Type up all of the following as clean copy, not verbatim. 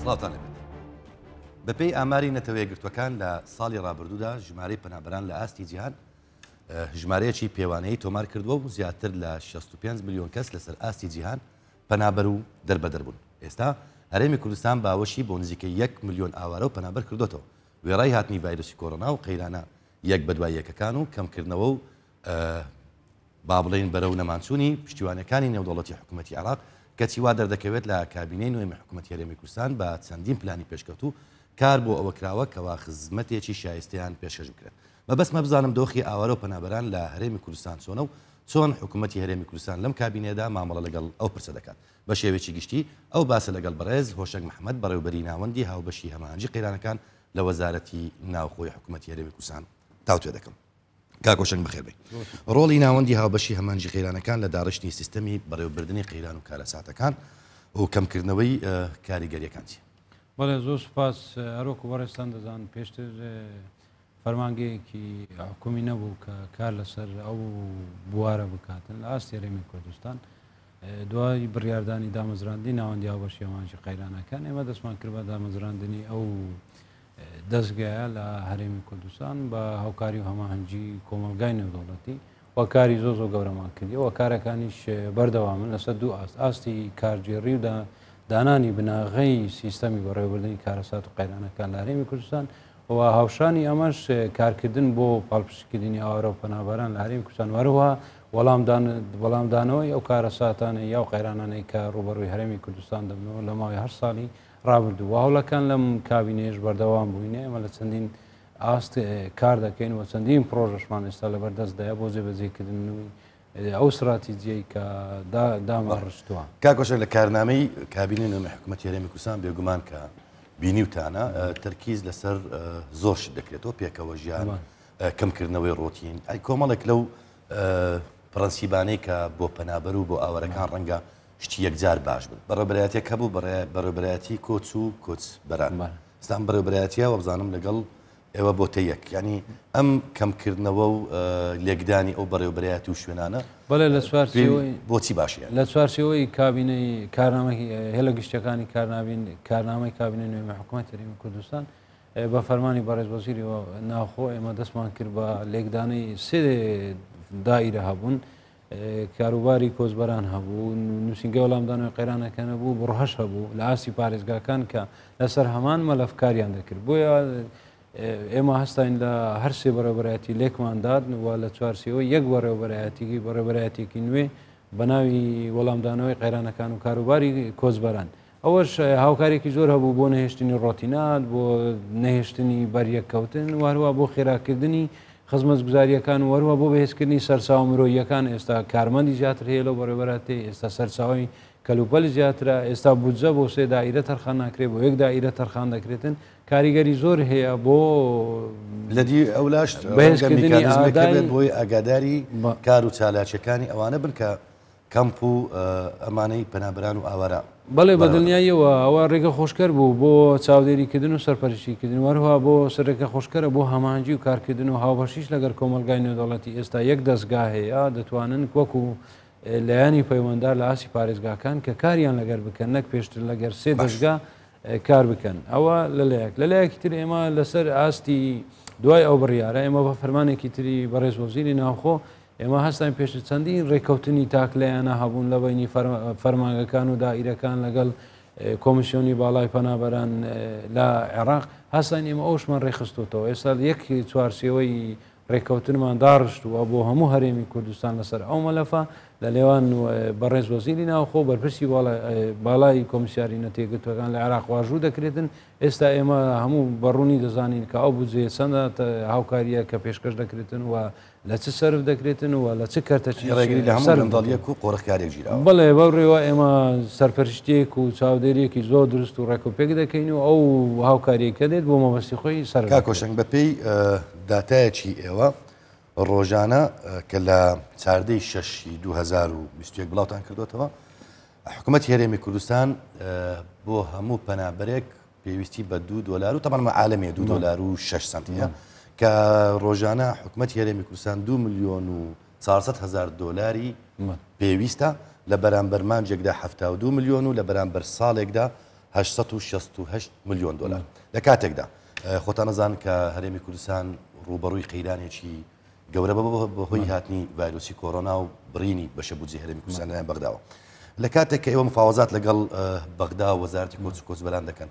سڵاوتان لەبێت. بەپێی ئاماری نەتەوە یەکگرتوەکان لە ساڵی ڕابردوودا ژمارەی پەنابەران لە ئاستی جیهان ژمارەیەکی پێوانەیی تۆمار کردووە و زیاتر لە 65 میلیۆن کەس لەسەر ئاستی جیهان پەنابەر و دەربەدەر بوون. ئێستا هەرێمی کوردستان باوەشی بۆ نزیکەی 1 میلیۆن ئاوارە و پەنابەر کردوێتەوە. وێڕای هاتنی ڤایرۆسی کۆڕۆنا و قەیرانە یەک بەدوای یەکەکان و کەمکردنەوە و با بڵێن بەرەو نەمانچوونی پشتیوانەکانی نێودەوڵەتی حکوومەتی عێراق کەچی وا دەردەکەوێت لە کابینەی نوێی حکوومەتی هەرێمی کوردستان بە چەندین پلانی پێشکەوتوو کار بۆ ئەوە کراوە کەوا خزمەتێکی شایستەیان پێشکەش بکرێت. مەبەستمە بزانم دۆخی ئاوارە و پەنابەران لە هەرێمی کوردستان چۆنە و چۆن حکوومەتی هەرێمی کوردستان لەم کابینێدا مامەڵە لەگەڵ ئەو پرسە دەکات. بە شێوێکی گشتی ئەو باسە لەگەڵ بەڕێز هۆشنگ محەممەد بەڕێوبەری ناوەندی هاوبەشی هەماهەنگی قەیرانەکان لە وەزارەتی ناوخۆی حکوومەتی هەرێمی کوردستان تاوتوێ دەکەم. کاکۆشنگ بەخێر بێ. ڕۆڵی ناوەندی هاوبەشی هەماهەنگی قەیرانەکان لە داڕشتی سیستەمی بەڕێوەبردننی قەیران و کارەساتەکان و کەمکردنەوەی کاریگەریەکان چی؟ بەڵێ زۆر سوپاس ئەرۆک و بەڕێستان دەزان پێشتر فەرمانگەیەکی حکومی نەبوو کە کار لەسەر ئەو بوارە بکاتن لە ئاستی هەرێمی کوردستان دوای بڕیاردانی دامەزراندنی ناوەندی هاوبەشی هەماهەنگی قەیرانەکان ئێمە دەستمان کرد بە دامەزراندنی ئەو دەستگایە لە هەرێمی کوردستان بە هاوکاری و هەماهەنگی کۆمەلگای نێودەوڵەتی وەکاری زۆ گەورەمان کردی وە کارەکانیش بەردەوامن لەسەر دوو ئاستی کارگێڕی و دانانی بناغەی سیستەمی بەڕێوەبردننی کارەسات و قەیرانەکان لە هەرێمی کوردستان و هاوشانی ئەمەش کارکردن بۆ پاڵپشتکردنی ئاوارە و پەنابەران لە هەرێمی کوردستان وەرەوە وەڵامدانەوەی ئەو کارەساتانە یا و قەیرانانەی کە ڕوبەڕووی هەرێمی کوردستان دەبنەوە لە ماوەی 8 ساڵی ڕابردوو و هەوڵەکان لەم کابینێش بەردەوام بووینێ ئەمە لە چەندین ئاست کار دەکەین و چەندین پرۆژەشمان ئێستا لە بەردەستدایە بۆ جێبەجێکردنەوەی ئەو استراتیجیەی کە دامەڕشتووە. کاکۆشنگ لە کارنامەی کابینەی نوێی حکوومەتی هەرێمی کوردستان بێگومان کە بینیوتانە تەرکیز لەسەر زۆرش دەکرێتەوە پێکەوە ژیان کەمکردنەوەی ڕۆتین ئەی کۆمەڵێک لەو پرەنسیبانەی کە بۆ پەنابەر و بۆ ئاوەرەکان ڕەنگە شتی یەکجار باش بن. بەڕێوەبەرایەتێک هەبوو بەڕێوەبەرایەتی کۆچ و کۆچ بەران ستان بەڕێوەبەرایەتیە و بزانم لەگەڵ ئێوە بۆتە یەک ینی ئەم کەمکردنەوە و لێکدانی ئەو بەڕێوەبەرایەتی و شوێنانە بەڵێ لە بۆچی باشە لە چوارچێوەی کابینەی کارنامەی هێلە گشتەکانی کارنامەی کابینەی نوێی حکوومەتی هەرێمی کوردستان بە فەرمانی بەڕێز وەزیریەوە ناوخۆ ئێمە دەستمان کرد بە لێکدانەی سێ دائیرە هەبوون کاروباری کۆچبەران هەبوو نووسینگە وەڵامدانەوەی قەیرانەکان هەبوو بڕەهەش هەبوو لە ئاسی پارێزگاکان کە لەسەر هەمان مەلەفکاریان دەکرد بۆیە ئێمە هەستین لە هەر سێ بەڕێوەبەرایەتی لێکمان دادن و لە چوارچێوە یەک بەڕێوەبەرایەتێکی نوێ بە ناوی وەڵامدانەوەی قەیرانەکان و کاروباری کۆچبەران ئەوەش هاوکارێکی زۆر هەبوو بۆ نەهێشتنی ڕۆتینات بۆ نەهێشتنی بەریەککەوتن وهروە بۆ خێراکردنی خزمەت گوزاریەکان و وەروە بۆ بەهێزکردنی سەرچاو مرۆییەکان ئێستا کارمەندی زیاتر هەیە لەو بەڕێوەبەراتی ئێستا سەرچاوی کەلوپەلی زیاترە ئێستا بودجە بۆ سێ دائیرە تەرخان ناکرێت بۆ یەک دائیرە تەرخان دەکرێتن کاریگەری زۆر هەیە بۆ لەدی ئەولاش بەهێزکردنی بۆی ئاگاداری کار و چالاکیەکانی ئەوانە بن کە کەمپ و ئەمانەی پەنابەران و ئاوارە بەڵێ بە دڵنیاییەوە ئەوە ڕێگە خۆشکەر بوو بۆ چاودێریکردن و سەرپەرشتیکردن وەروها بۆ سەرێکە خۆشکەرە بۆ هەماهەنگی و کارکردن و هاوبەشیش لەگەر کۆمەلگای نێودەوڵەتی ئێستا یەک دەستگا هەیە دەتوانن وەکو لایانی پەیوەنددار لە ئاسی پارێزگاکان کە کاریان لەگەر بکەن نەک پێشتر لەگەر سێ دەستگا کار بکەن ئەوە لەلایەکی تر ئێمە لەسەر ئاستی دوای ئەو بڕیارە ئێمە بە فەرمانێکی تری بەڕێز وەزیری ناوخۆ ئێمە هەستین پێشتر چەندین ڕێککەوتنی تاکلەیانە هەبوون لە بینی فەرمانگەکان و دائیرەکان لەگەڵ کۆمیسیۆنی باڵای پەنابەران لە عێراق هەستین ئێمە ئەوشمان ڕێخستوتەوە ئێستا یەک چوارچێوەی ڕێککەوتنمان داڕشتووە بۆ هەموو هەرێمی کوردستان لەسەر ئەو مەلەفە لە لێوان بەڕێز وەزیری ناوخۆ بەرپرسی باڵای کۆمیسیاری نەتێگرتوەکان لە عێراق واژوو دەکرێتن ئێستا ئێمە هەموو بەڕوونی دەزانین کە ئەو بودجێ چەندە هاوکاریە کە پێشکەش دەکرێتن و لە چ سەرف دەکرێتن و لە چ کەرتەچی ڕێگری لە هەموو منداڵیەک و قۆڕەکارێک ژیراوە بڵێ بەڕێوە ئێمە سەرپەرشتێک و چاودێریەکی زۆر دروست و ڕێکوپێک دەکەین و ئەو هاوکاریەکە دێت بۆ مەبەستی خۆی سەر کاکۆشنگ بەپێی داتایەکی ئێوە ڕۆژانە کە لە چاردەی 6/2021 بڵاوتان کردوێتەوە حکوومەتی هەرێمی کوردستان بۆ هەموو پەنابەرێک پێویستی بە $2 و تەمەنمە عالەمیە $2.06 کە ڕۆژانە حکوومەتی هەرێمی کوردستان $2,400,000 پێویستە لە بەرامبەر مانجێکدا $72 ملیۆن و لە بەرامبەر ساڵێکدا 868 ملیۆن دلار لە کاتێکدا خۆتان نەزان کە هەرێمی کوردستان ڕوبەڕووی قەیرانێکی گەورە بەهۆی هاتنی ڤایرۆسی کۆڕۆنا و بڕینی بەشە بودجێ هەرێمی کوردستان لەلایەن بەغداوە لە کاتێک کە ئێوە مفاوەزات لەگەڵ بەغدا و وەزارەتی کۆچ و کۆچبەران دەکەن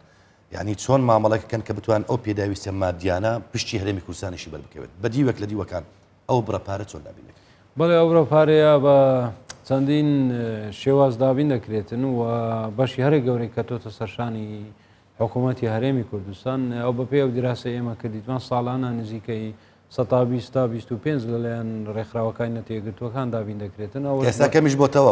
یعنی چۆن مامەڵەکەکەن کە بتوان ئەو پێداویستە مادیانە پشتی هەرێمی کوردستانیشی بەربکەوێت بە دیوەک لە دیوەکان ئەو بڕەپارە چۆن دابینێت بەڵێ ئەو بڕەپارەیە بە چەندین شێواز دابین دەکرێتن و بەشی هەرێک گەورەی کە تۆتە سەرشانی حکوومەتی هەرێمی کوردستان ئەو بەپێ ئەو دیراسی ئێمە کردیتوان ساڵانە نزیکەی 125 لەلایەن ڕێکخراوەکانی نەتێگرتوەکان دابین دەکرێتن ئێستا کەمیش بۆتەوە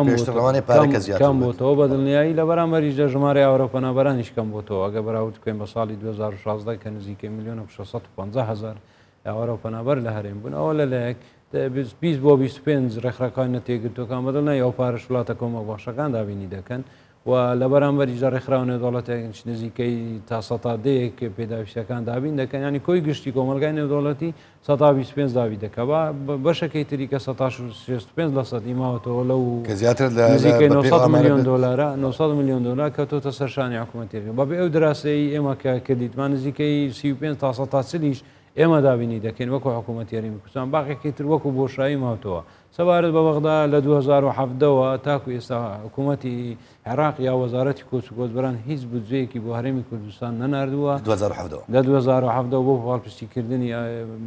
پێشتەوانەی پارەکە کەم بۆتەوە بە دڵنیایی لە بەرامبەریش لە ژمارە ئەوروپەنابەرانیش کەم بۆتەوە ئەگە بەراورد بکەین بە ساڵی 2016 کە نزیکەی 1,650,000 ئەوروپەنابەر لە هەرێم بوون ئەوە لەلایەک 20 بۆ 25 ڕێکخراوەکانی نەتێگرتوەکان بەدڵنیایی ئەو پارەش وڵاتە کۆمەڵ باشەکان دابینی دەکەن و لە بەرامبەریش لە ڕێکخراوە نێودەوڵەتێک نزیکەی تا 100 پێداویستەکان دابین دەکەن ینی کۆی گشتی کۆمەلگای نێودەوڵەتی 125 داوی دەکە بەشەکەی تری کە 165% ماوەتەوە لەو نزیکەی 900 ملیۆن دلار 900 ملیۆن دلار کەوتۆتە سەرشانی حکوومەتێک بەبێ ئەو دراسی ئێمە کە کردیتمان نزیکەی 35 تا 140 ئێمە دابینی دەکەین وەکو حکوومەتی هەرێمی کوردستان باقیێکی تر وەکو بۆشایی ماوەتەوە سەبارەت بە بەغدا لە 2017ەوە تاکو ئێستا حکوومەتی عێراق یا وەزارەتی کۆچ و کۆچبەران هیچ بودجەیەکی بۆ هەرێمی کوردستان نەناردووە لە 2017 بۆ پاڵپشتیکردنی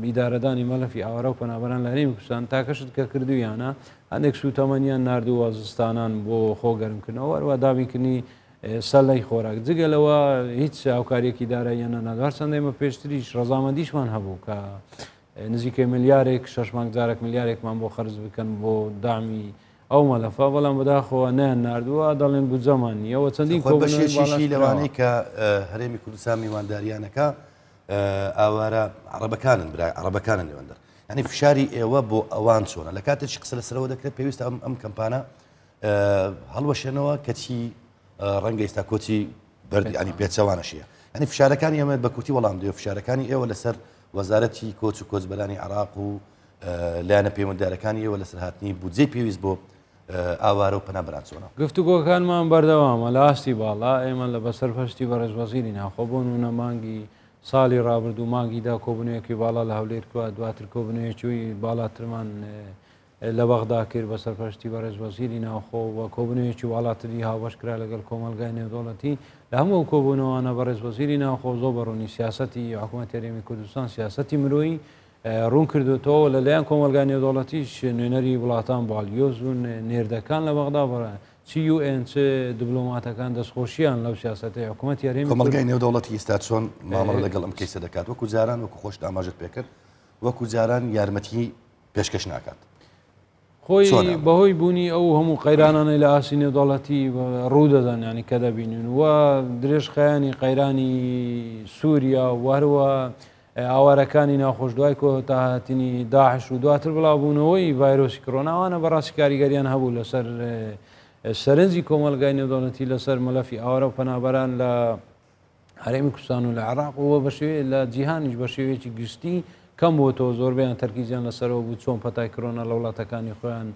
ئیدارەدانی مەلەفی ئاوارە و پەنابەران لە هەرێمی کوردستان تاکەشت کە کردویانە هەندێک سوتەمەنیان ناردووە زستانان بۆ خۆگەرمکردنەوە وەروە دابینکردنی سەلای خۆراک جگەلەوە هیچ هاوکاریەکی داراییانە نادوار چەندە ئێمە پێشتریش ڕەزامەندیشمان هەبوو کە نزیکەی ملیارێک 6 مانگ ملیارێکمان بۆ خەرج بکەن بۆ دامی ئەو مەلەفە بەڵام بەداخەوە نیان ناردووە دەڵێن بودجەمان نیەوە چەندین بەشێکی لەوانەی کە هەرێمی کوردستان میوانداریانەکە ئاوارە عەرەبەکانن لەوەندەر ینی فشاری ئێوە بۆ ئەوان چۆنە لە کاتێکی قسە لەسەرەوە دەکرێت پێویستە ئەم کەمپانە هەڵوەشێنەوە کەچی ڕەنگە ئێستا کۆچی بەردی پێچەوانەشیە ینی فشارەکانی ئێمە بە کورتی وەڵام دێ فشارەکانی ئێوە لەسەر وەزارەتی کۆچ و کۆچبەرانی عێراق و لایەنە پەیوەنددارەکانی ئێوە لەسەر هاتنی بودجەی پێویست بۆ ئاوارە و پەنابەران چۆنە گفتوگۆکانمان بەردەوامە لە ئاستی باڵا ئێمە لە بەسەرپەرشتی بەڕێزوەزیری ناخۆ بۆ نمونە مانگی ساڵی ڕابردوو مانگیدا کۆبوونەیەکی باڵا لە هەولێر کووە دواتر کۆبوونەیەکی بالاترمان لە بەغدا کرد بە سەرپەرشتی بەڕێزوەزیری ناوخۆ و کۆبوونەیەکی وڵاتری هاوبەش کرا لەگەڵ کۆمەلگای نێودەوڵەتی لە هەموو کۆبوونەوەوانە بەڕێزوەزیری ناوخۆ زۆر بەڕوونی سیاسەتی حکوومەتی هەرێمی کوردستان سیاسەتی مرۆیی ڕوون کردوێتەوە لەلایەن کۆمەلگای نێودەوڵەتیش نوێنەری وڵاتان باڵیۆز و نێردەکان لە بەغدا بڕە UN چ دیبلۆماتەکان دەستخۆشییان لەو سیاسەتی حکوومەتی هەرێمی کۆمەلگای نێودەوڵەتی ئێستا چۆن مامەڵە لەگەڵ ئەم کەیسە دەکات وەکو جاران وەکو خۆش ئاماژت پێکرد وەکو جاران یارمەتی پێشکەش ناکات خۆی بەهۆی بوونی ئەو هەموو قەیرانانەی لە ئاسی نێودەوڵەتی ڕوو دەدەن ینی کە دەبینن و درێژخایانی قەیرانی سووریا وهروە ئاوارەکانی ناخۆش دوای کۆتاهاتنی داعش و دواتر بڵاوبوونەوەی ڤایرۆسی کۆڕۆناوانە بەڕاستی کاریگەریان هەبوو لەسەر سەرنجی کۆمەلگای نێودەوڵەتی لەسەر مەلەفی ئاوارە و پەنابەران لە هەرێمی کوردستان و لە عێراق وە بە شێوەیە لە جیهانیش بە شێوەیەکی گشتی کەم بۆتەوە زۆربیان تەرکیزیان لەسەرەوە بوو چۆن پەتای کۆڕۆنا لە وڵاتەکانی خۆیان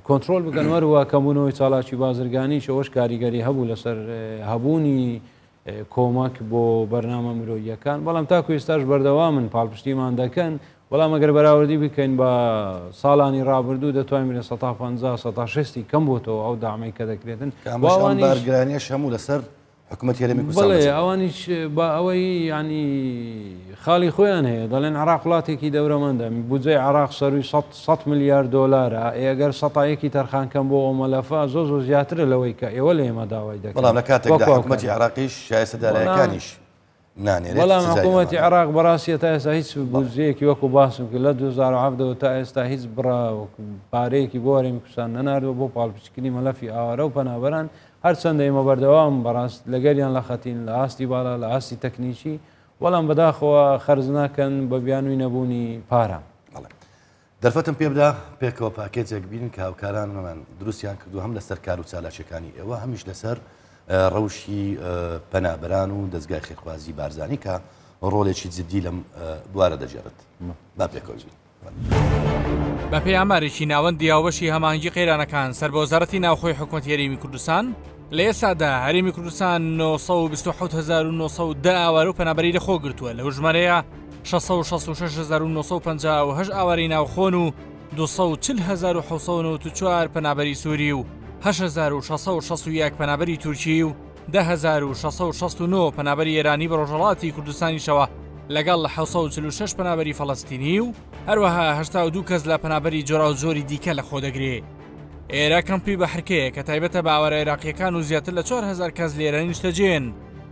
کۆنتترۆل بکەن وەروە کەمبوونەوەی چالاکی بازرگانیش ئەوەش کاریگەری هەبوو لەسەر هەبوونی کۆمەک بۆ بەرنامە مرۆییەکان بەڵام تاکو ئێستاش بەردەوامن پاڵپشتیمان دەکەن بەڵام ئەگەر بەراوردی بکەین بە ساڵانی ڕابردوو دەتوانین 150 کەم بۆتەوە ئەو دامەی کە دەکرێتن بارگرانیش هەموو لەسەر حکوومەتی هەرێمی کوردستان بڵێ ئەوانیش بە ئەوەی ینی خاڵی خۆیان هەیە دەڵێن عێراق وڵاتێکی دەورەمەندە بودجەی عێراق سەروی 100 میلیارد دۆلارە ئەگەر سەتایەکی تەرخانکەم بۆ ئەو مەلەفە زۆر زیاترە لەوەی کە ئێوە لە ئێمە داوای دەکەن بەڵام لە کاتێکدا حکوومەتی عێراقیش شایستەدارایەکانیش نانێرێت بەڵام حکوومەتی عێراق بەڕاستیە تا ئێستا هیچ بودجەیەکی وەکو باسم کرد لە 2017 تا ئێستا هیچ پارەیەکی بۆ هەرێمی کوردستان نەناردووە بۆ پاڵپشتکردنی مەلەفی ئاوارە و پەنابەران هەرچەندە ئێمە بەردەوام بەڕاست لەگەریان لە خەتین لە ئاستی باڵا لە ئاستی تەکنیکی وەڵام بەداخەوە خەرج ناکەن بە بیانووی نەبوونی پارە دەرفەتم پێ بدا پێکەوە پاکێجێک بین کە هاوکارانمان دروستیان کردو هەم لەسەر کار و چالاکیەکانی ئێوە هەمیش لەسەر ڕەوشی پەنابەران و دەستگای خێرخوازی بارزانانی کە ڕۆڵێکی جددی لەم بوارە دەژێڕێت با پێکەوە بین بە پێی ئامارێکی ناوەندی هاوبەشی هەمانگی قەیرانەکان سەر بە وەزارەتی ناوخۆی حکوومەتی هەرێمی کوردستان لە ئێستادا هەرێمی کوردستان 927,910 ئاوارە و پەنابەری لەخۆ گرتووە. لەو ژمارەیە 666,950 ئاواری ناوخۆن و 240,794 پەنابەری سووری و 8,661 پەنابەری تورکی و 10,669 پەنابەری ئێرانی بە ڕۆژهەڵاتی کوردستانیشەوە لەگەڵ 746 پەنابەری فەڵەستینی و هەروەها 82 کەس لە پەنابەری جۆرا و جۆری دیکە لەخۆ دەگرێت. ئێرە کەمپی بەحرکەیە کە تایبەتە بە ئاوارە عێراقیەکان و زیاتر لە 4,000 کەس لێرە نیشتەجێن.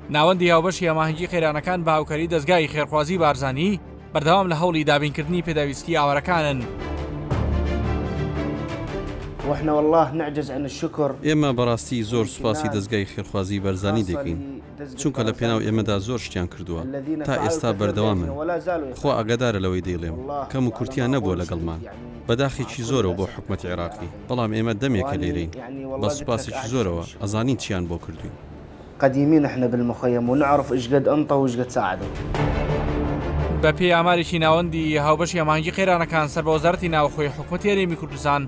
ناوەندی هاوبەشی هەماهەنگی قەیرانەکان بە هاوکاری دەستگای خێرخوازی بارزانی بەردەوام لە هەوڵی دابینکردنی پێداویستی ئاوارەکانن. وإحنا والله نعجز عن الشكر. ئێمە بەڕاستی زۆر سوپاسی دەستگای خێرخوازی بەرزانی دەکەین چونکە لە پێناو ئێمەدا زۆر شتیان کردووە تا ئێستا بەردەوامن. خۆ ئاگادارە لەوەی دەیڵێم کەم و کورتیان نەبووە لەگەڵمان بەداخێکی زۆرەوە بۆ حکومەتی عێراقی، بەڵام ئێمە دەمێکە لێرەین بە سوپاسێکی زۆرەوە ئەزانین چیان بۆ کردوین. قديمين احنا بالمخيم ونعرف ايش قد انطوا وايش قد ساعدوا. بە پێی ئامارێکی ناوەندی هاوبەشی هەماهەنگی قەیرانەکان سەر بە وەزارەتی ناوخۆی حکومەتی هەرێمی کوردستان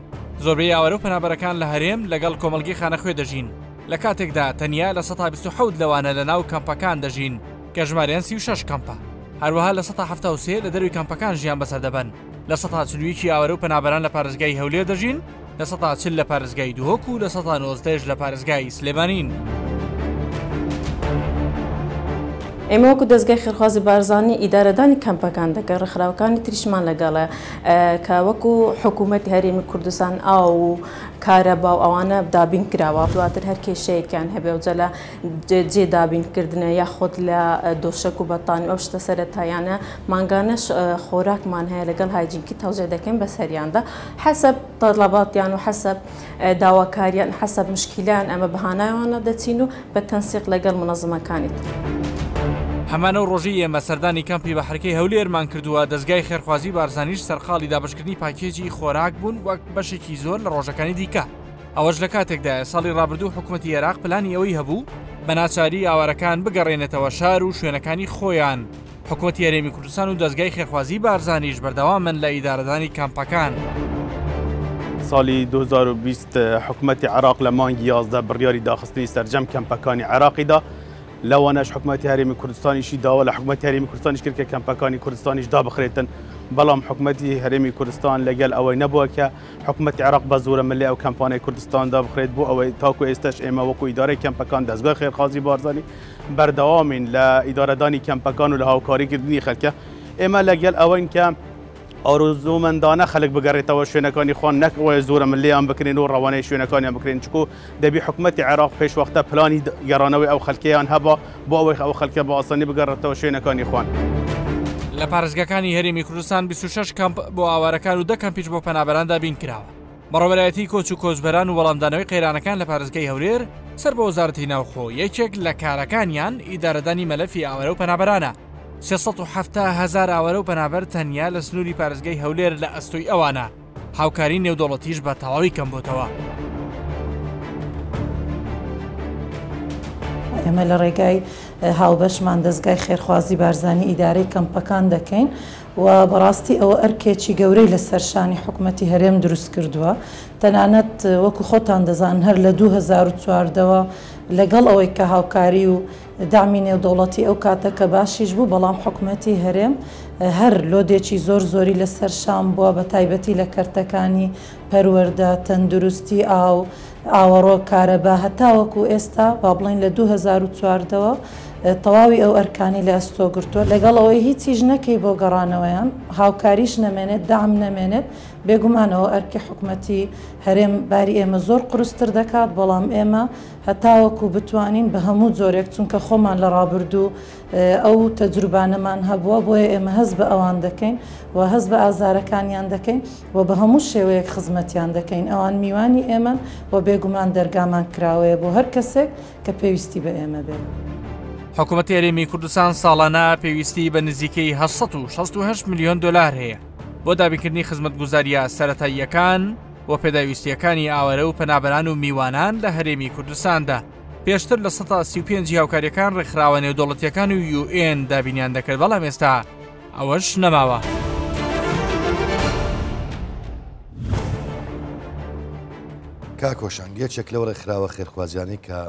زۆربەی ئاوارە و پەنابەرەکان لە هەرێم لەگەڵ کۆمەڵگەی خانەخوێ دەژین. لە کاتێکدا تەنیا لە 127 لەوانە لە ناو کەمپەکان دەژین کە ژمارەیان 36 کەمپە. هەروەها لە 173 لە دەروی کەمپەکان ژیان بەسەر دەبەن. لە 140 ئاوارە و پەنابەران لە پارێزگای هەولێر دەژین، لە 140 لە پارێزگای دووهۆک و لە 190 لە پارێزگای سلێمانین. ئێمە وەکو دەستگای خێرخوازی بارزانی ئیدارەدانی کەمپەکان دەکەن، ڕێکخراوەکانی تریشمان لەگەڵە کە وەکو حکوومەتی هەرێمی کوردستان ئاو و کارەبا و ئەوانە دابین کراوە دواتر هەر کێشەیەکیان هەبێ و جەلا جێ دابینکردنە یاخۆت لە دۆشک و بەتانی ئەو شتە سەرەتایانە مانگانەش خۆراکمان هەیە لەگەڵ هایجینکی تەوزێ دەکەین بە سەریاندا حەسەب تەڵەباتیان و حەسەب داواکاریان حەسەب مشکیلیان ئەمە بەهانایانە دەچین و بە تەنسیق لەگەڵ منەظەمەکانی تر. هەمانە و ڕۆژی ئێمە سەردانی کەمپی بەحرکەی هەولێرمان کردووە. دەستگای خێرخوازی بارزانیش سەرخاڵی دابشکردنی پاکێجی خۆراک بوون وەک بەشێکی زۆر لە ڕۆژەکانی دیکە. ئەوەش لە کاتێکدا ساڵی ڕابردوو حکوومەتی عێراق پلانی ئەوەی هەبوو بە ناچاری ئاوارەکان بگەڕێنێتەوە شار و شوێنەکانی خۆیان. حکوومەتی هەرێمی کوردستان و دەستگای خێرخوازی بارزانیش بەردەوامن لە ئیدارەدانی کەمپەکان. ساڵی 2020 حکوومەتی عێراق لە مانگی 11 بڕیاری داخستنی سەرجەم کەمپەکانی عێراقیدا لەوانەش حکوومەتی هەرێمی کوردستانیشی داوا لە حکوومەتی هەرێمی کوردستانیش کرد کە کەمپەکانی کوردستانیش دابخرێتن، بەڵام حکوومەتی هەرێمی کوردستان لەگەل ئەوەی نەبووە کە حکوومەتی عێراق بە زۆرە ملی ئەو کەمپانیای کوردستان دابخرێت بۆ ئەوەی تاکو ئێستاش ئێمە وەکو ئیدارەی کەمپەکان دەستگای خێرخوازی بارزانی بەردەوامین لە ئیدارەدانی کەمپەکان و لە هاوکاریکردنی خەڵکە. ئێمە لەگەل ئەوەین کە ئارزومەندانە خەڵک بگەڕێتەوە شوێنەکانی خۆن نەکەوەی زۆرە ملیان بکرێن و ڕەوانەی شوێنەکانیان بکرێن چکو دەبی حکوومەتی عێراق پێشوەختە پلانی گەڕانەوەی ئەو خەڵکیان هەبە بۆ ئەوەی ئەو خەڵکە بە ئاسانی بگەڕێتەوە شوێنەکانی خۆن. لە پارێزگاکانی هەرێمی کوردستان 26 کەمپ بۆ ئاوارەکان و 10 کەمپیش بۆ پەنابەران دابین کراوە. بەڕێوەبەرایەتی کۆچ و کۆچبەران و وەڵامدانەوەی قەیرانەکان لە پارێزگای هەولێر سەر بە وەزارەتی ناوخۆ یەکێک لە کارەکانیان ئیدارەدانی مەلەفی ئاوارە و پەنابەرانە. 370,000 ئاوارە و پەنابەر تەنیا لە سنووری پارێزگای هەولێر لە ئەستۆی ئەوانە. هاوکاری نێودەوڵەتیش بە تەواوی کەم بۆتەوە. ئێمە لە ڕێگای هاوبەشمان دەستگای خێرخوازی بارزانی ئیدارەی کەمپەکان دەکەین و بەڕاستی ئەوە ئەرکێکی گەورەی لە سەرشانی حکوومەتی هەرێم دروست کردووە. تەنانەت وەکو خۆتان دەزان هەر لە 2014ەوە لەگەڵ ئەوەی کە هاوکاری و دامی نێودەوڵەتی ئەو کاتە کە باشیش بوو، بەڵام حکوومەتی هەرێم هەر لۆدێکی زۆر زۆری لەسەر شام بووە بە تایبەتی لە کەرتەکانی پەروەردە تەندروستی ئاوەڕۆ کارەبا هەتاوەکو ئێستا با بڵین لە 2014ەوە تەواوی ئەو ئەرکانی لە ئەستۆ گرتووە لەگەڵ ئەوەی هیچیش نەکەی بۆ گەڕانەوەیان هاوکاریش نەمێنێت دام نەمێنێت بێگومانەوە ئەرکی حکوومەتی هەرێم باری ئێمە زۆر قورستر دەکات، بەڵام ئێمە هەتاوەکو بتوانین بە هەموو جۆرێک چونکە خۆمان لە ڕابردوو ئەو تەجروبانەمان هەبووە بۆیە ئێمە هەست بە ئەوان دەکەین و هەست بە ئازارەکانیان دەکەین و بە هەموو شێوەیەک خزمەتیان دەکەین. ئەوان میوانی ئێمەن و بێگومان دەرگامان کراوەیە بۆ هەر کەسێک کە پێویستی بە ئێمە بێت. حکوومەتی هەرێمی کوردستان ساڵانە پێویستی بە نزیکەی 868 میلیۆن دلار هەیە بۆ دابینکردنی خزمەتگوزاریە سەرەتاییەکان و پێداویستیەکانی ئاوارە و پەنابەران و میوانان لە هەرێمی کوردستاندا. پێشتر لە 135 هاوکاریەکان ڕێکخراوە نێودەوڵەتیەکان و UN دابینیان دەکرد، بەڵام ئێستا ئەوەش نەماوە. کاکۆشانگێچێک لەو ڕێکخراوە خێرخوازیانەی کە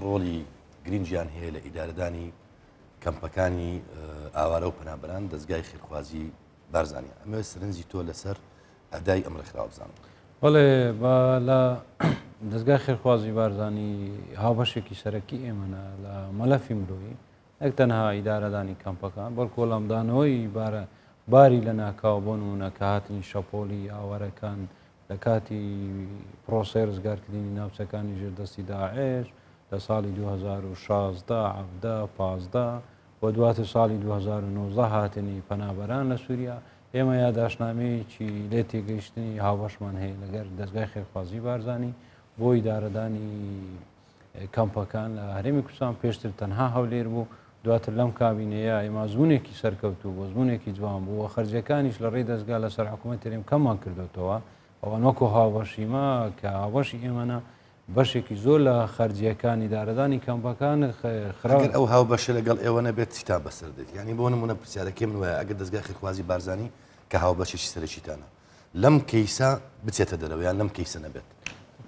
ڕۆڵی گرنگیان هەیە لە ئیدارەدانی کەمپەکانی ئاوارە و پەنابەران دەستگای خێرخوازی بارزانانی ئەمە سرنجی تۆ لەسەر ئەدای ئەم ڕێکخراوە بزانم. بەڵێ لە دەستگای خێرخوازی بارزانی هاوبەشێکی سەرەکی ئێمەە لە مەلەفی مرۆیی نەک تەنها ئیدارەدانی کەمپەکان بەڵکو وەڵامدانەوەی باری لە ناکاو بۆ نمونە کە هاتنی شەپۆلی ئاوارەکان لە کاتی پرۆسەی ڕزگارکردنی ناوچەکانی ژێردەستی داعش لە ساڵی 2016 15 و دواتر ساڵی 2019 هاتنی پەنابەران لە سووریا ئێمە یاداشنامەیەکی لێ تێگەیشتنی هاوبەشمان هەیە لەگەر دەستگای خێرخوازی بارزانی بۆ ئیدارەدانی کەمپەکان لە هەرێمی کوردستان پێشتر تەنها هەولێر بوو دواتر لەم کابینەیە ئێمە زمونێکی سەرکەوتوو بۆ زمونێکی جوان بوو و خەرجەکانیش لە ڕێی دەستگا لەسەر حکوومەت هەرێم کەممان کردوێتەوە ئەوان وەکو هاوبەشیمە کە هاوبەشی ئێمەە بەشێکی زۆر لە خەرجیەکانی دارەدانی کەمپەکان خراوە ئەو هاوبەشە لەگەڵ ئێوە نەبێت چیتا بەسەر دێت ینی بۆ نمونە پرسیارەکەی من وایە ئەگەر دەستگای خێرخوازی بارزانی کە هاوبەشێکی سەرەکیتانە لەم کەیسا بچێتە دەرەوە یان لەم کەیسە نەبێت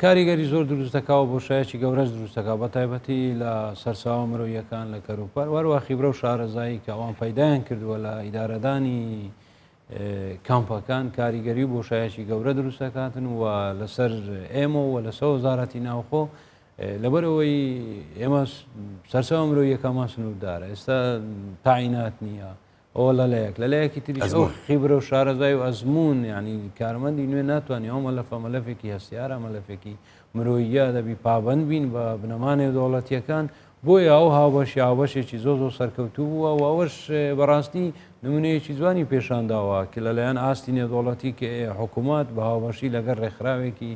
کاریگەری زۆر دروستەکەەوە بۆ شایەکی گەورەش دروستەکە بە تایبەتی لە سەرچاوە مرۆیەکان لە کەروپەر وەروە خیبرە و شارەزایی کە ئەوان پەیدایان کردووە لە ئیدارەدانی کامپەکان کاریگەری بۆ شایەکی گەورە دروستەکاتن و لەسەر ئێمە و لەسەر وەزارەتی ناوخۆ لەبەرەوەی ئێمە سەرچاوە مرۆیەکەمان سنووردارە ئێستا تاعینات نییە ئەوە لەلایەکی تریش ئەو خیبرە و شارەزای و ئەزمون ینی کارمەندی نوێ ناتوانانی ئەو مەلەفێکی هەستیارە مەلەفێکی مرۆیە دەبی پابند بین بە بنەمانێ دەوڵەتیەکان بۆیە ئەو هاوبەشێکی زۆ سەرکەوتوو بووە و ئەوەش بەڕاستی نمونەیەکی جوانی پێشانداوە کە لەلایەن ئاستی نێودوڵەتی کە حکوومەت بە هاوبەشی لەگەر ڕێکخراوێکی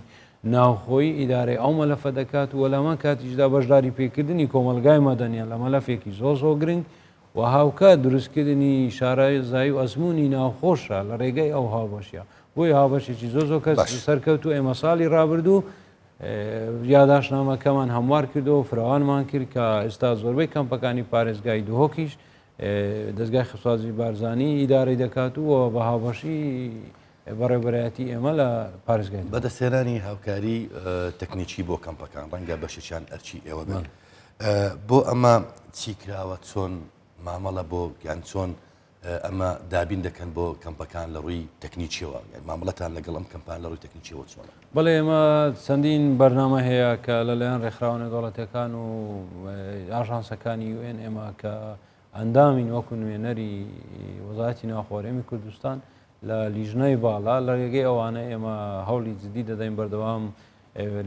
ناوخۆی ئیدارەی ئەو مەلەفە دەکات و لەمان کاتیشدا بەشداری پێکردنی کۆمەلگای مەدەنیان لە مەلەفێکی زۆ گرنگ و هاوکات دروستکردنی شارەزایی و ئەزمموی ناوخۆشە لە ڕێگەی ئەو هاوبەشە بۆی هاوبەشێکی زۆ کەس سەرکەوت و ئێمە ساڵی ڕابردوو یاداشنامەکەمان هەموار کردەوە فراوانمان کرد کە ئێستا زۆربەی کەمپەکانی پارێزگای دوهۆکیش دەستگای خێرخوازی بارزانی ئیدارەی دەکات و بە هاوبەشی بەڕێوەبەرایەتی ئێمە لە پارێزگای بەدەستێنانی هاوکاری تەکنیکی بۆ کەمپەکان ڕەنگە بەشێکیان ئەرچی ئێوە بن بۆ ئەمە چی کراوە چۆن مامەڵە بۆ یان چۆن ئەمە دابین دەکەن بۆ کەمپەکان لە ڕووی تەکنیکیەوە مامەڵەتان لەگەڵ ئەم کەمپان لە ڕووی تەکنیکیەوە چۆنە؟ بەڵێ ئێمە چەندین بەرنامە هەیە کە لەلایەن ڕێکخراوە نێودەوڵەتیەکان و ئاژانسەکانی UN ئێمە کە ئەندامین وەکو نوێنەری وەزارەتی ناوخۆ کوردستان لە لیژنەی باڵا لە ڕێگەی ئەوانە ئێمە هەوڵی جدی دەدەین بەردەوام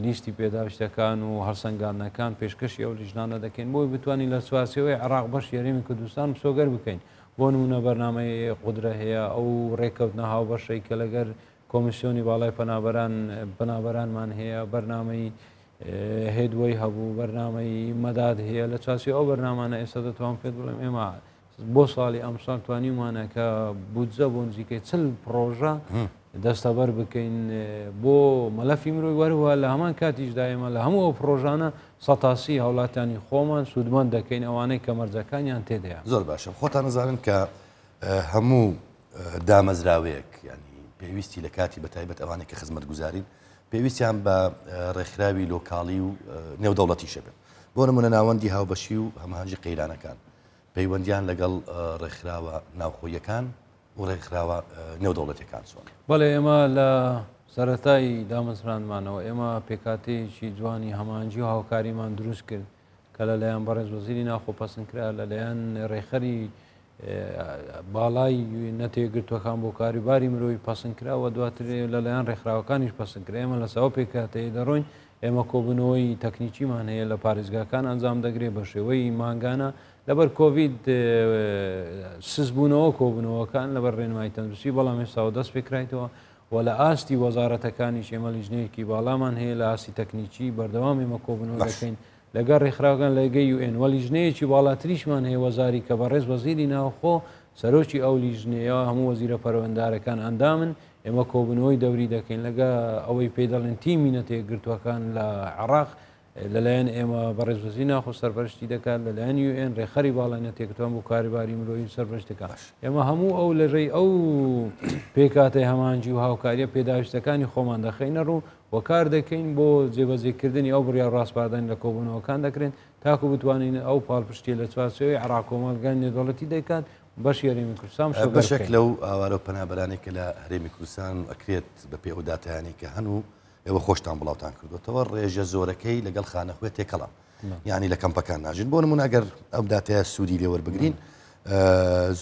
لیستی پێداویستەکان و هەڵسەنگاندنەکان پێشکەشی ئەو لیژنانە دەکەین بۆی بتوانین لە سواسیەوەی عێراق بەش یاریمی کوردستان سۆگەر بکەین بۆ نمونە بەرنامەی قودرە هەیە ئەو ڕێککەوتنە هاوبەشەی کە لەگەر کۆمیسیۆنی باڵای پەنابەرانمان هەیە بەرنامەی هێدوەی هەبوو بەرنامەی مەداد هەیە لە چاسی ئەو بەرنامانە ئێستا دەتوان پێت بڵێم ئێمە بۆ ساڵی ئەمساڵ توانیمانە کە بودجە بۆ نزیکەی 40 پرۆژە دەستەبەر بکەین بۆ مەلەفی مرۆی وەروە لە هەمان کاتیشدا ئێمە لە هەموو ئەو پرۆژانە سەتاسی هەوڵاتیانی خۆمان سوودمەند دەکەین ئەوانەی کە مەرجەکانیان تێدەیە زۆر باشە خۆتان نزانن کە هەموو دامەزراوەیەک ینی پێویستی لە کاتی بەتایبەت ئەوانەی کە خزمەت گوزارین پێویستیان بە ڕێکخراوی لۆکاڵی و نێودەوڵەتی شەبێت بۆ نمونە ناوەندی هاوبەشی و هەماهەنگی قەیرانەکان پەیوەندیان لەگەڵ ڕێکخراوە ناوخۆیەکان و ڕێکخراوە نێودەوڵەتیەکان چۆن؟ بەڵێ ئێمە لە سەرەتایی دامەزرانمانەوە ئێمە پێکاتەیەکی جوانی هەمانجی و هاوکاریمان دروست کرد کە لەلایەن بەڕێز وەزیری ناوخۆ پەسەندکرا لەلایەن ڕێخەری باڵای نەتێگرتوەکان بۆ کاروباری مرۆوی پەسەندکراوە دواتر لەلایەن ڕێکخراوەکانیش پەسەندکرا ئێمە لەسەوە پێکاتەیە دەڕۆین ئێمە کۆبنەوەی تەکنیکیمان هەیە لە پارێزگاکان ئەنجام دەگرێت بە شێوەی مانگانە لەبەر کۆڤید سزبوونەوە کۆبنەوەکان لەبەر ڕێنمای تەندروستی بەڵام ئێستاوە دەست پێکرایتەوە و لە ئاستی وەزارەتەکانی ئێمە لیژنەیەکی باڵامان هەیە لە ئاستی تەکنیکی بەردەوام ئێمە کۆبنەوە دەکەین لەگەڵ ڕێکخراوەکان لەگەی UN وە لیژنەیەکی باڵاتریشمان هەیە وەزاری کە بەڕێز وەزیری ناوخۆ سەرۆکی ئەو لیژنەیە هەموو وەزیرە پەروەردەرەکان ئەندامن ئێمە کۆبنەوەی دەوری دەکەین لەگە ئەوەی پێدەڵێن تیمی نەتێگرتوەکان لە عێراق لەلایەن ئێمە بەڕێزبەزی ناخۆ سەرپەرشتی دەکات لەلایەن UN ڕێخەری باڵای نەتێکتوان بۆ کاروباری مرۆڤی سەرپەرشت دەکات ئێمە هەموو ئەو لەژێی ئەو پێکاتەی هەمانجی و هاوکاریە پێداویستەکانی خۆمان دەخینە ڕوو و کار دەکەین بۆ جێبەجێکردنی ئەو بڕیار ڕاستپاردانی لە کۆبوونەوەکان دەکرێن تاکو بتوانین ئەو پاڵپشتی لە چوارچێوەی عێراق کۆمەڵگانی نێودەوڵەتی دەکات بەشی هەرێمی کوردستان بەشێک لەو ئاوارە و پەنابەرانێک کە لە هەرێمی کوردستان ئەکرێت بە پێ ئەو داتایانی کە هەنوو ئێوە خۆشتان بڵاوتان کردوێتەوە ڕێژە زۆرەکەی لەگەڵ خانەخوێ تێکەڵە یعنی لە کەمپەکان ناژین بۆ نمونە ئەگەر ئەو داتەیە سوودی لێوەربگرین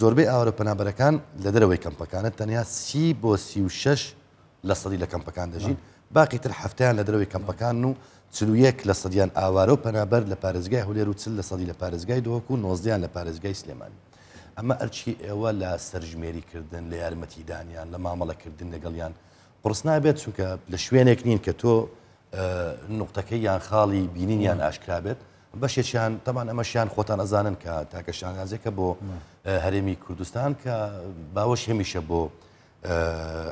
زۆربەی ئاوارە پەنابەرەکان لە دەرەوەی کەمپەکانت تەنیا 30 بۆ 36 لە سەدی لە کەمپەکان دەژین باقی تر هەفتیان لە دەرەوەی کەمپەکان و 41 لە سەدیان ئاوارە و پەنابەر لە پارێزگای هەولێر و 40 لە سەدی لە پارێزگای دۆک و 19 لە پارێزگای سلێمانی ئەمە ئەرچی ئێوە لە سەرژمێریکردن لە یارمەتیدانیان لە مامەڵەکردن لەگەڵیان قرس نابێت چونکە لە شوێنێک نین کە تۆ نقطەکەی یان خاڵی بینینیان ئاشکرا بێت بەشێکیان تەمان ئەمەشیان خۆتان ئەزانن کە تاکە شانازێکە بۆ هەرێمی کوردستان کە باوەش هەمیشە بۆ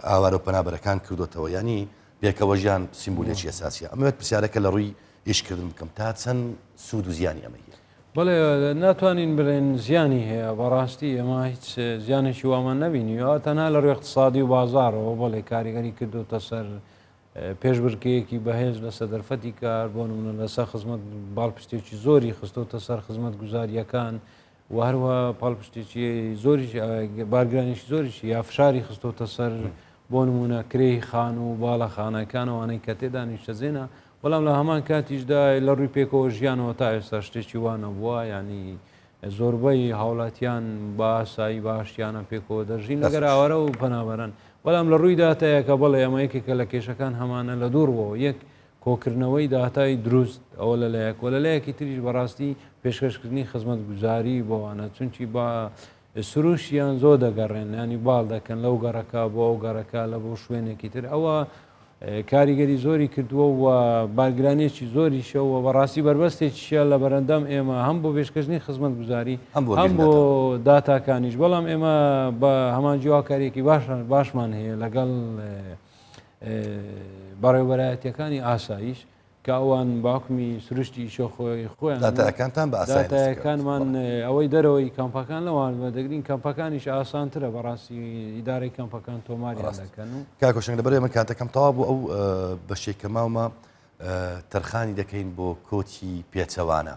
ئاوارە و پەنابەرەکان کردوتەوە ینی بێکەوە ژیان سیمبولێکی ئەساسیە ئەمەوێت پرسیارەکە لە ڕووی ئیشکردن بکەم تا چەند سوود و زیانی ئەمە هەیە بەڵێ ناتوانین بڵێن زیانی هەیە بەڕاستی ئەمە هیچ زیانێکی وامان نبینیوە تەنها لە ڕێ اقتصادی و بازارەوە بەڵێ کاریگەری کردوتە سەر پێشبڕکەیەکی بەهێز لە سەدەرفەتی کار بۆ نمونە لەسەر خزمەت باڵپشتێکی زۆری خستۆتە سەر خزمەت گوزاریەکان و هەروە پاڵپشتێکی زۆری بارگرانیشی زۆریشی یا فشاری خستۆتە سەر بۆ نمونە کرێی خان و باڵە خانەکانەوەوانەی کە تێدا نیشتەزێنە بەڵام لە هەمان کاتیشدا لە ڕووی پێکەوە ژیانەوە تا ئێستا شتێکی وانە بووە ینی زۆربەی هاوڵاتیان با ئاسایی باشیانە پێکەوە دەژین لەگەر ئاوارە و پەنابەران بەڵام لە ڕووی داتایە کە بڵێ ئەمە یەکێکە لە کێشەکان هەمانە لە دوورەوە یەک کۆکردنەوەی داتای دروست ئەوە لەلایەک و لەلایەکی تریش بەڕاستی پێشکەشکردنی خزمەت گوزاری بۆوانە چونکی با سروشیان زۆر دەگەڕێن ینی باڵ دەکەن لەو گەڕەکە بۆ ئەو گەڕەکە لە بۆ شوێنێکی تر ئەوە کاریگەری زۆری کردووە و بارگرانێکی زۆری شەوە بەڕاستی بربەستێکیە لە بەرەندەم ئێمە هەم بۆ پێشکەشتنی خزمەت گوزاری هەم بۆ داتاکانیش بەڵام ئێمە بە هەمان جیواکارێکی باشمان هەیە لەگەڵ بەڕێوەبەرایەتیەکانی ئاسایش کە ئەوان باوکمی سروشتی شۆخۆی خۆیان داتایەکانتان بە داتایەکانمان ئەوەی دەرەوەی کەمپەکان لەوان دەگرین کەمپەکانیش ئاسانترە بەڕاستی ئیدارەی کەمپەکان تۆماریان دەکەن و کاکۆشنگ لەبەر ئێمە کاتەکەم تەواو بوو ئەو بەشێکە ماومە تەرخانی دەکەین بۆ کۆچی پێچەوانە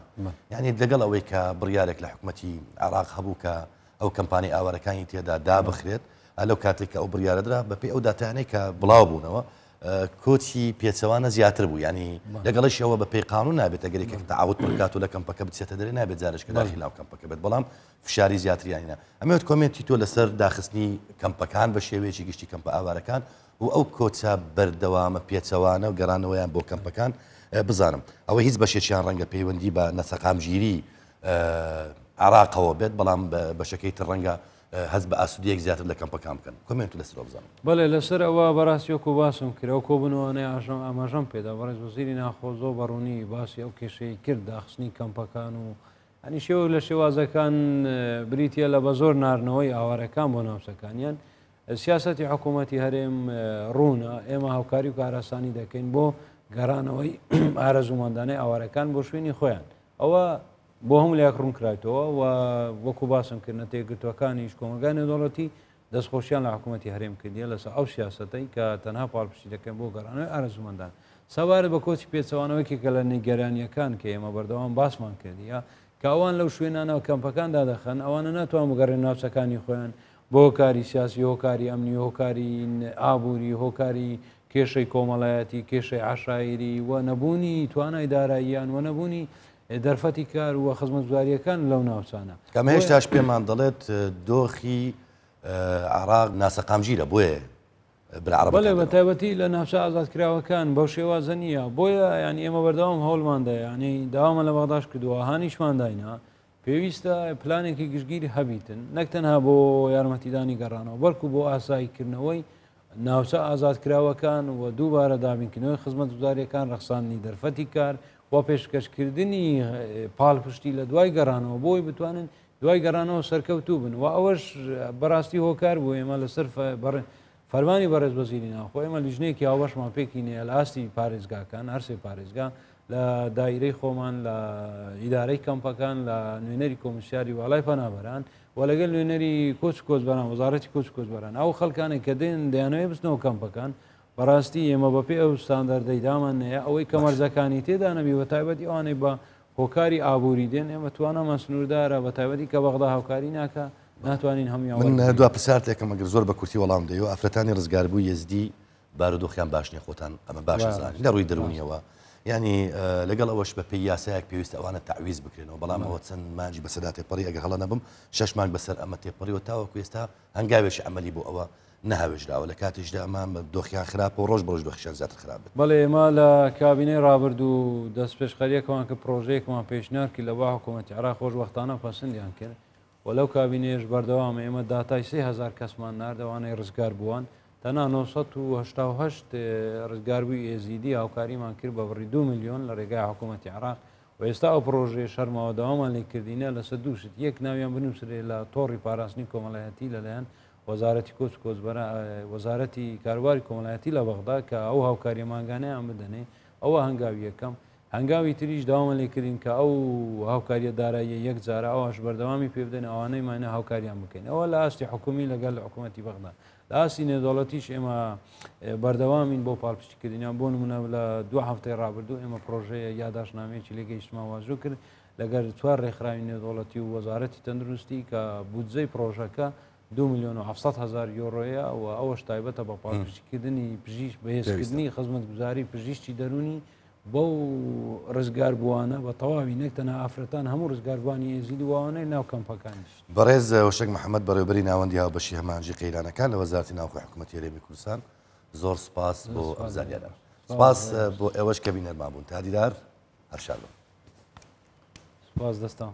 یعنی لەگەڵ ئەوەی کە بڕیارێک لە حکوومەتی عێراق هەبوو کە ئەو کەمپانی ئاوارەکانی تێدا دابخرێت لەو کاتێک کە ئەو بڕیارەدرا بەپێ ئەو داتانەی کە بڵاو بوونەوە کۆچی پێچەوانە زیاتر بوو ینی لەگەڵشەوە بە پێی قانون نابێت ئەگەرێک تەعاوت بکات و لە کەمپەکە بچێتە دەرێ نابێت جارشکە داخل ناو کەمپەکە بێت بەڵام فشاری زیاتریانە ئەمەوێت کۆمنتی تۆ لەسەر داخستنی کەمپەکان بە شێوەیەکی گشتی کەمپە ئاوارەکان و ئەو کۆچە بەردەوامە پێچەوانە و گەڕانەوەیان بۆ کەمپەکان بزانم ئەوە هیچ بەشێکیان ڕەنگە پەیوەندی بە نەسەقامگیری عێراقەوە بێت بەڵام بەشەکەی تر ڕەنگە هەز بە ئاسودیەک زیاتر لە کەمپەکان بکەن کۆمنت لەسەر بزانم بەڵێ لەسەر ئەوە بەڕاستیۆکو باسم کرد ئەو کۆبنەوەی ئاماژەم پێدا بەڕێز وەزیری ناخۆ زۆر بەڕوونی باسی ئەو کێشەی کرد داخستنی کەمپەکان و ئەنی شێوە لە شێوازەکان بریتە لە بە زۆر نارنەوەی ئاوارەکان بۆ ناوچەکانیان سیاسەتی حکوومەتی هەرێم ڕوونە ئێمە هاوکاری و کاراسانی دەکەین بۆ گەڕانەوەی ئارەزوماندانەی ئاوارەکان بۆ شوێنی خۆیان ئەوە بۆ هەموو لایەک ڕوون کرایەوە و وەکو باسم کردنە تێگرتوەکانیش کۆمەلگای نێودەوڵەتی دەستخۆشیان لە حکوومەتی هەرێم کردیە لەسەر ئەو سیاسەتەی کە تەنها پاڵپشتی دەکەن بۆ گەڕانەوەی ئارەزومەندان سەوارە بە کۆچی پێچەوانەوەیکێکە لە نیگەرانیەکان کە ئێمە بەردەوام باسمان کردیە کە ئەوان لەو شوێنانەوە کەمپەکاندا دەخەن ئەوانە ناتوان بگەڕێن ناوچەکانی خۆیان بۆ هۆکاری سیاسی هۆکاری ئەمنی هۆکاری ئابووری هۆکاری کێشەی کۆمەڵایەتی کێشەی عاشایری و نەبوونی توانای داراییان و نەبوونی دەرفەتی کار و خزمەت گوزاریەکان لەو ناوچانە کەمە هێشتاش پێمان دەڵێت دۆخی عێراق ناسەقامگیرە بۆیە بەڵێ بە تایبەتی لە ناوچە ئازادکراوەکان بەو شێوازە نییە بۆیە ینی ئێمە بەردەوام هەوڵماندا ینی داوامە لە بەغداش کردووە هانیشمانداینە پێویستە پلانێکی گشتگیری هەبیتن نەک تەنها بۆ یارمەتیدانی گەڕانەوە بەڵکو بۆ ئاساییکردنەوەی ناوچە ئازادکراوەکان و دووبارە دابینکردنەوەی خزمەت گوزاریەکان ڕەخساندنی دەرفەتی کار و پێشکەشکردنی پاڵپشتی لە دوای گەڕانەوە بۆی بتوانن دوای گەڕانەوە سەرکەوتوو بن و ئەوەش بەڕاستی هۆکار بوو ئێمە لەسەر فەرمانی بەڕێز وەزیری ناخۆ ئێمە لیژنەیەکی هاوبەشمان پێکینەیە لە ئاستی پارێزگاکان هەرسێ پارێزگا لە دایرەی خۆمان لە ئیدارەی کەمپەکان لە نوێنەری کۆمسیاری والای پەنابەران و لەگەل نوێنەری کۆچ کۆچبەران وەزارەتی کۆچ کۆچبەران ئەو خەڵکانێک کە دێن دەیانەوەی بستنەوە کەمپەکان بەڕاستی ئێمە بەپێ ئەو ستاندەردەی دامان نەیە ئەوەی کە مەرجەکانی تێدا نەبی بە تایبەتی ئەوانەی بە هۆکاری ئابووری دێن ئێمە توانەمە سنووردارە بە تایبەتی کە بەغدا هاوکاری ناکە ناتوانین هەمویان من دو پرسیار تێکم ئەگەر زۆر بە کورتی وەڵام دەیەوە ئافرەتانی ڕزگاربوو یزدی بارودۆخیان باش نیە خۆتان ئەمە باش زانین لە ڕووی دەرونیەوە ینی لەگەڵ ئەوەش بە پێی یاسایەک پێویستە ئەوانە تعویز بکرێنەوە بەڵام ئەوە چەند مانجی بەسەدا تێپەڕی ئەگەر هەڵە نەبم 6 مانگ بەسەر ئەمە تێپەڕیەوە تاوەکو ئێستا هەنگاوێکی عملی بۆ ئەوە نەهاوێژراوە لە کاتیشدا ئەمان دۆخیان خراپە و ڕۆژ بە ڕۆژ دۆخیان زیاتر خراپ بێت. بەڵێ ئێمە لە کابینەی ڕابردوو دەست پێشخەریەکەوان کە پرۆژەیەکمان پێشنیارکی لە با حکوومەتی عێراق خۆش وەختانە پەسەندیان کرد و لەو کابینەیەش بەردەوامە ئێمە داتای 3000 کەسمان ناردەوانەی ڕزگار بووان تەنها 988 ڕزگاربووی ئێزیدی هاوکاریمان کرد بە بڕی 2 میلیۆن لە ڕێگای حکوومەتی عێراق و ئێستا ئەو پرۆژێ شەرمەوە داوامان لێکردینە لەسەر دووشت یەک ناویان بنووسێ لە تۆڕی پاراستنی کۆمەڵایەتی لەلایەن وەزارەتی کۆچ کۆچبەرە وەزارەتی کاروباری کۆمەڵایەتی لە بەغدا کە ئەو هاوکاری ماگانەیان بدەنێ ئەوە هەنگاوی یەکەم هەنگاوی تریش داوامە لێکردین کە ئەو هاوکاریە داراییە یەک جارە ئەوش بەردەوامی پێ بدەن ئەوانەی مانە هاوکاریان بکەین ئەوە لە ئاستی حکومی لەگەڵ لە حکوومەتی بەغدا لە ئاسی نێودەوڵەتیش ئێمە بەردەوامین بۆ پاڵپشتیکردنیان بۆ نمونە لە دو هەفتەی ڕابردوو ئێمە پرۆژەیە یاداشنامەیەکی لێگەیشتمان واژوو کرد لەگەر چوار ڕێکخراوی نێودەوڵەتی و وەزارەتی تەندروستی کە بودجەی پرۆژەکە 2 میلیۆن و 700,000 یۆڕۆیە و ئەوەش تایبەتە بە پاڵپشتیکردنی پزیشک بەهێزکردنی خزمەتگوزاری پزیشتی دەرونی بەو ڕزگار بووانە بە تەواوی نەک تەنها ئافرەتان هەموو ڕزگاربوانی ئێزیدی وانەی ناو کەمپەکانیش. بەڕێز وشەک محەممەد بەڕێوبەری ناوەندی هاوبەشی هەمانجی قەیرانەکان لە وەزارەتی ناوخۆی حکوومەتی هەرێمی کوردستان زۆر سپاس بۆ ئەمزانیانە سپاس بۆ ئێوەش کە بینەرمان بوون تا دیدار هەر شاد بن. سپاس دەستان.